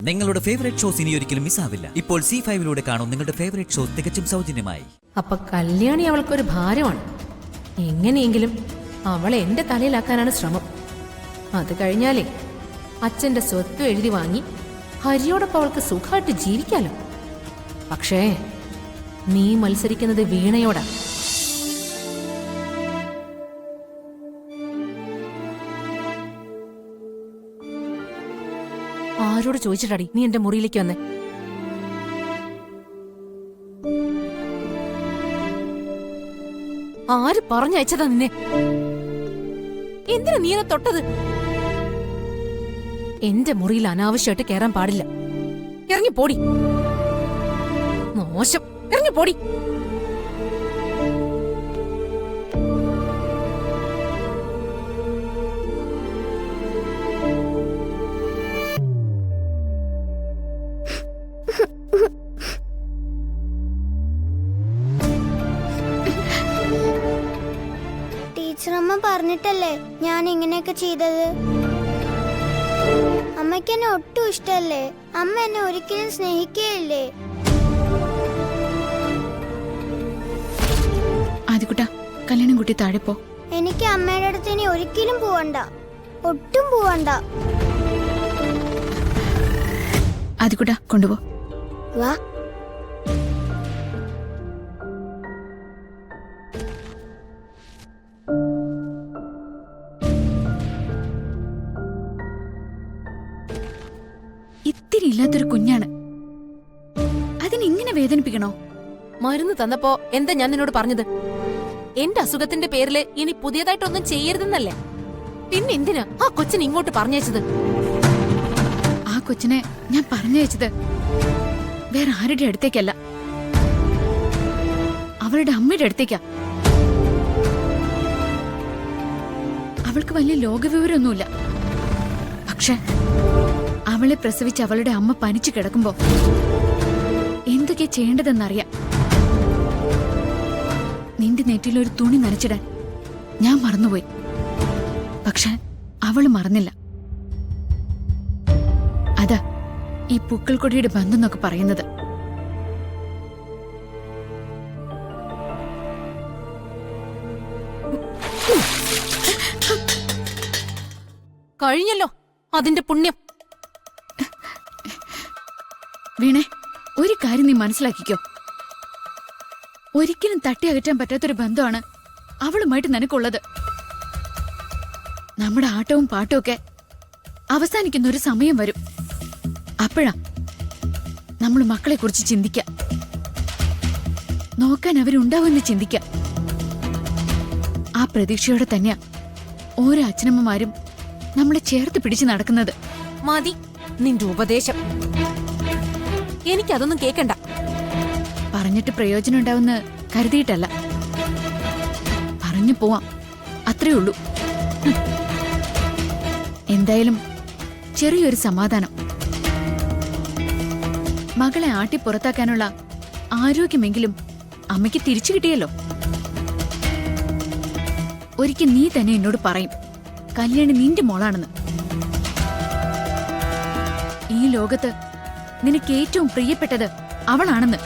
നിങ്ങളുടെ favourite shows ഇനി ഒരിക്കലും മിസ്സാവില്ല. ഇപ്പോൾ C5 കാണും നിങ്ങളുടെ ഫേവറേറ്റ് ഷോസ് തികച്ചും സൗജന്യമായി. അപ്പൊ കല്യാണി അവൾക്കൊരു ഭാരമാണ്. എങ്ങനെയെങ്കിലും അവളെ എന്റെ തലയിലാക്കാനാണ് ശ്രമം. അത് കഴിഞ്ഞാലേ അച്ഛന്റെ സ്വത്ത് എഴുതി വാങ്ങി ഹരിയോടൊപ്പം അവൾക്ക് സുഖമായിട്ട് ജീവിക്കാലോ. പക്ഷേ നീ മത്സരിക്കുന്നത് വീണയോടാ. ആരോട് ചോദിച്ചിട്ടാടി നീ എന്റെ മുറിയിലേക്ക് വന്നേ? ആര് പറഞ്ഞയച്ചതാ നിന്നെ? എന്തിനാ നീ എന്നെ തൊട്ടത്? എന്റെ മുറിയിൽ അനാവശ്യമായിട്ട് കയറാൻ പാടില്ല. ഇറങ്ങിപ്പോടി, മോശം, ഇറങ്ങിപ്പോടി. ടീച്ചറമ്മ പറഞ്ഞിട്ടല്ലേ ഞാൻ ഇങ്ങനെയൊക്കെ ചെയ്തത്. അമ്മയ്ക്ക് എന്നെ ഒട്ടും ഇഷ്ടല്ലേ. അമ്മ എന്നെ ഒരിക്കലും സ്നേഹിക്കുകയില്ലേ. ആദികുട്ടാ, കല്യാണം കുട്ടി താഴെ പോ. എനിക്ക് അമ്മയുടെ അടുത്ത് ഇനി ഒരിക്കലും പോവണ്ട, ഒട്ടും പോവണ്ട. ആദികുട്ടാ, കൊണ്ടുപോ. വാ. ഇത്തിരി ഇല്ലാത്തൊരു കുഞ്ഞാണ്, അതിനിങ്ങനെ വേദനിപ്പിക്കണോ? മരുന്ന് തന്നപ്പോ എന്താ ഞാൻ നിന്നോട് പറഞ്ഞത്? എന്റെ അസുഖത്തിന്റെ പേരില് ഇനി പുതിയതായിട്ടൊന്നും ചെയ്യരുതെന്നല്ലേ? പിന്നെ എന്തിനാ ആ കൊച്ചിനെ ഇങ്ങോട്ട് പറഞ്ഞയച്ചത്? ആ കൊച്ചിനെ ഞാൻ പറഞ്ഞയച്ചത് വേറെ ആരുടെ അടുത്തേക്കല്ല, അവളുടെ അമ്മയുടെ അടുത്തേക്കാ. അവൾക്ക് വലിയ ലോകവിവരമൊന്നുമില്ല. പക്ഷെ അവളെ പ്രസവിച്ച് അവളുടെ അമ്മ പനിച്ചു കിടക്കുമ്പോ എന്തൊക്കെയാ ചെയ്യേണ്ടതെന്നറിയാം. നിന്റെ നെറ്റിലൊരു തുണി നനച്ചിടാൻ ഞാൻ മറന്നുപോയി. പക്ഷെ അവള് മറന്നില്ല. അതാ ഈ പൂക്കൾക്കൊടിയുടെ ബന്ധം എന്നൊക്കെ പറയുന്നത്. കഴിഞ്ഞല്ലോ അതിന്റെ പുണ്യം. വീണേ, ഒരു കാര്യം നീ മനസ്സിലാക്കിക്കോ. ഒരിക്കലും തട്ടി അകറ്റാൻ പറ്റാത്തൊരു ബന്ധമാണ് അവളുമായിട്ട് നിനക്കുള്ളത്. നമ്മുടെ ആട്ടവും പാട്ടവും ഒക്കെ അവസാനിക്കുന്ന ഒരു സമയം വരും. അപ്പോഴാ നമ്മൾ മക്കളെ കുറിച്ച് ചിന്തിക്കാം, നോക്കാൻ അവരുണ്ടാവുമെന്ന് ചിന്തിക്കാം. ആ പ്രതീക്ഷയോടെ തന്നെയാ ഓരോ അച്ഛനമ്മമാരും നമ്മളെ ചേർത്ത് പിടിച്ച് നടക്കുന്നത്. മതി നിന്റെ ഉപദേശം, എനിക്കതൊന്നും കേക്കണ്ട. പറഞ്ഞിട്ട് പ്രയോജനം ഉണ്ടാവുന്ന കരുതിയിട്ടല്ല, പറഞ്ഞു പോവാം, അത്രേ ഉള്ളൂ. എന്തായാലും ചെറിയൊരു സമാധാനം. മകളെ ആട്ടി പുറത്താക്കാനുള്ള ആരോഗ്യമെങ്കിലും അമ്മയ്ക്ക് തിരിച്ചു കിട്ടിയല്ലോ. ഒരിക്കൽ നീ തന്നെ എന്നോട് പറയും കല്യാണി നിന്റെ മോളാണെന്ന്. ഈ ലോകത്ത് നിനക്ക് ഏറ്റവും പ്രിയപ്പെട്ടത് അവളാണെന്ന്.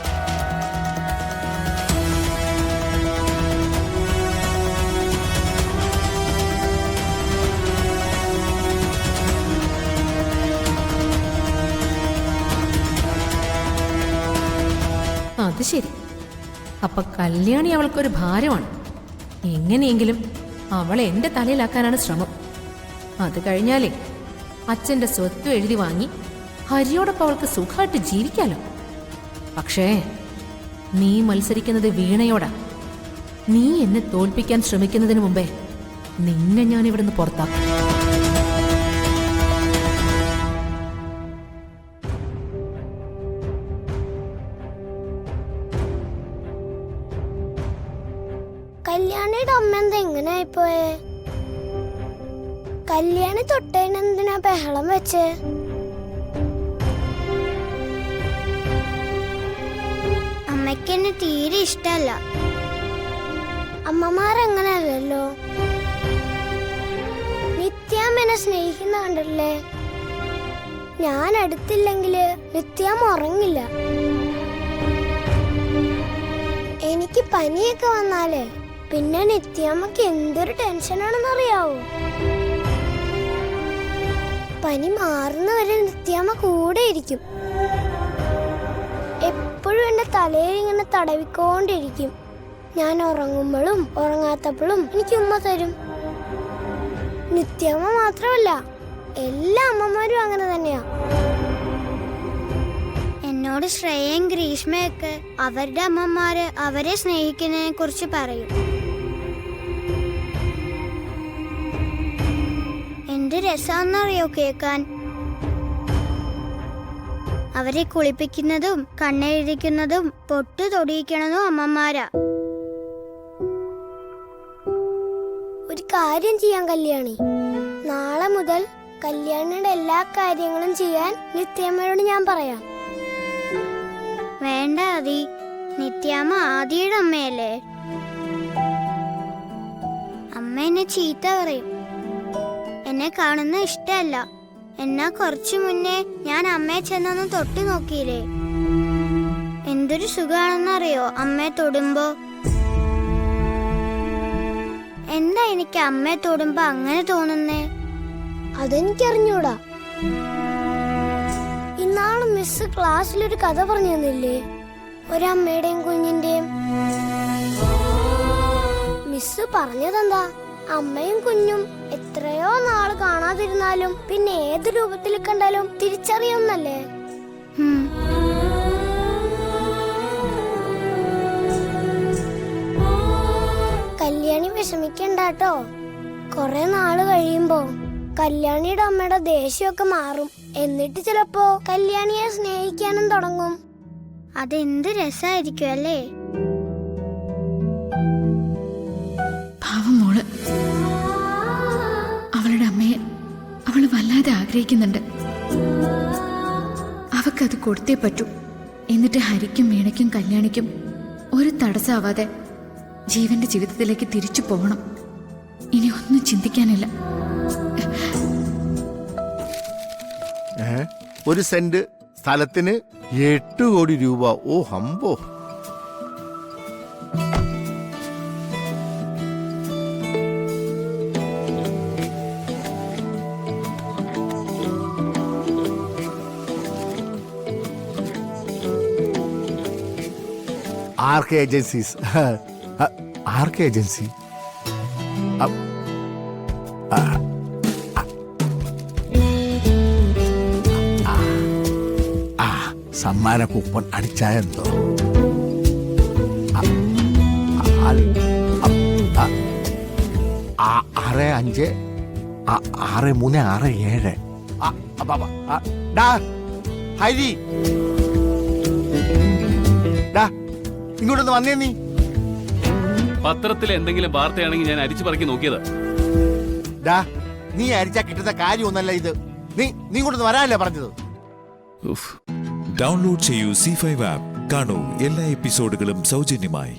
അത് ശരി. അപ്പൊ കല്യാണി അവൾക്കൊരു ഭാരമാണ്. എങ്ങനെയെങ്കിലും അവളെ എന്റെ തലയിലാക്കാനാണ് ശ്രമം. അത് കഴിഞ്ഞാലേ അച്ഛന്റെ സ്വത്ത് എഴുതി വാങ്ങി ഹരിയോടൊപ്പം അവൾക്ക് സുഖമായിട്ട് ജീവിക്കാലോ. പക്ഷേ നീ മത്സരിക്കുന്നത് വീണയോടാ. നീ എന്നെ തോൽപ്പിക്കാൻ ശ്രമിക്കുന്നതിന് മുമ്പേ നിന്നെ ഞാൻ ഇവിടുന്ന് പുറത്താക്കും. കല്യാണിയുടെ അമ്മ എന്താ എങ്ങനെ ആയിപ്പോയേ? കല്യാണി തൊട്ടതിനെന്തിനാ ബഹളം വെച്ചേ? അമ്മയ്ക്ക് എന്നെ തീരെ ഇഷ്ടല്ല. അമ്മമാരങ്ങനല്ലോ. നിത്യാമ്മ എന്നെ സ്നേഹിക്കുന്ന കണ്ടല്ലേ? ഞാൻ അടുത്തില്ലെങ്കില് നിത്യാമ്മ ഉറങ്ങില്ല. എനിക്ക് പനിയൊക്കെ വന്നാലേ പിന്നെ നിത്യാമ്മക്ക് എന്തൊരു ടെൻഷനാണെന്നറിയാവോ. പനി മാറുന്നവരെ നിത്യാമ്മ കൂടെ ഇരിക്കും. എപ്പോഴും എന്റെ തലയിൽ ഇങ്ങനെ തടവിക്കൊണ്ടിരിക്കും. ഞാൻ ഉറങ്ങുമ്പോഴും ഉറങ്ങാത്തപ്പോഴും എനിക്ക് ഉമ്മ തരും. നിത്യാമ്മ മാത്രമല്ല, എല്ലാ അമ്മമാരും അങ്ങനെ തന്നെയാ. എന്നോട് ശ്രേയയും ഗ്രീഷ്മയൊക്കെ അവരുടെ അമ്മമാര് അവരെ സ്നേഹിക്കുന്നതിനെ കുറിച്ച് പറയും. എന്ത് രസാന്നറിയോ കേൾക്കാൻ. അവരെ കുളിപ്പിക്കുന്നതും കണ്ണെഴുതിക്കുന്നതും പൊട്ടു തൊടിയിക്കണതും അമ്മമാരാ. ഒരു കാര്യം ചെയ്യാൻ കല്യാണി, നാളെ മുതൽ കല്യാണിയുടെ എല്ലാ കാര്യങ്ങളും ചെയ്യാൻ നിത്യാമ്മയോട് ഞാൻ പറയാം. വേണ്ട ആദി, നിത്യാമ്മ ആദിയുടെ അമ്മയല്ലേ. അമ്മ എന്നെ ചീത്ത പറയും. എന്നെ കാണുന്ന ഇഷ്ടമല്ല. എന്നാ കുറച്ചു മുന്നേ ഞാൻ അമ്മയെ ചെന്നൊന്ന് തൊട്ടു നോക്കിയില്ലേ. എന്തൊരു സുഖാണെന്നറിയോ അമ്മയെ തൊടുമ്പോ. എന്താ എനിക്ക് അമ്മയെ തൊടുമ്പോ അങ്ങനെ തോന്നുന്നേ? അതെനിക്കറിഞ്ഞൂടാ. ഇന്നാള് മിസ് ക്ലാസ്സിലൊരു കഥ പറഞ്ഞു തന്നില്ലേ, ഒരമ്മയുടെയും കുഞ്ഞിന്റെയും. മിസ് പറഞ്ഞതെന്താ, അമ്മയും കുഞ്ഞും എത്രയോ നാള് കാണാതിരുന്നാലും പിന്നെ ഏത് രൂപത്തിൽ കണ്ടാലും തിരിച്ചറിയുന്നല്ലേ. കല്യാണി വിഷമിക്കണ്ടാട്ടോ. കൊറേ നാള് കഴിയുമ്പോ കല്യാണിയുടെ അമ്മയുടെ ദേഷ്യമൊക്കെ മാറും. എന്നിട്ട് ചിലപ്പോ കല്യാണിയെ സ്നേഹിക്കാനും തുടങ്ങും. അതെന്ത് രസായിരിക്കും അല്ലേ. പാവം മോള്, അവളുടെ അമ്മയെ അവള് വല്ലാതെ ആഗ്രഹിക്കുന്നുണ്ട്. അവക്കത് കൊടുത്തേ പറ്റൂ. എന്നിട്ട് ഹരിക്കും മീണയ്ക്കും കല്യാണിക്കും ഒരു തടസ്സമാവാതെ ജീവന്റെ ജീവിതത്തിലേക്ക് തിരിച്ചു പോകണം. ഇനി ഒന്നും ചിന്തിക്കാനില്ല. ഒരു സെന്റ് സ്ഥലത്തിന് 8 കോടി രൂപ. ഓ ഹമ്പോ. ആർക്ക് ഏജൻസീസ്. ആർക്ക് ഏജൻസി? സമ്മാന കൂപ്പൺ അടിച്ചായെന്തോ. 656367. ഹരി, ഇങ്ങോട്ടൊന്ന് വന്നേ. നീ പത്രത്തിൽ എന്തെങ്കിലും വാർത്തയാണെങ്കിൽ ഞാൻ അരിച്ചു പറക്കി നോക്കിയത്. നീ അരിച്ചാ കിട്ടുന്ന കാര്യമൊന്നല്ല ഇത്. നീ ഇങ്ങോട്ടൊന്ന് വരാനല്ലേ പറഞ്ഞത്. ഡൗൺലോഡ് ചെയ്യൂ C5 ആപ്പ്. കാണൂ എല്ലാ എപ്പിസോഡുകളും സൗജന്യമായി.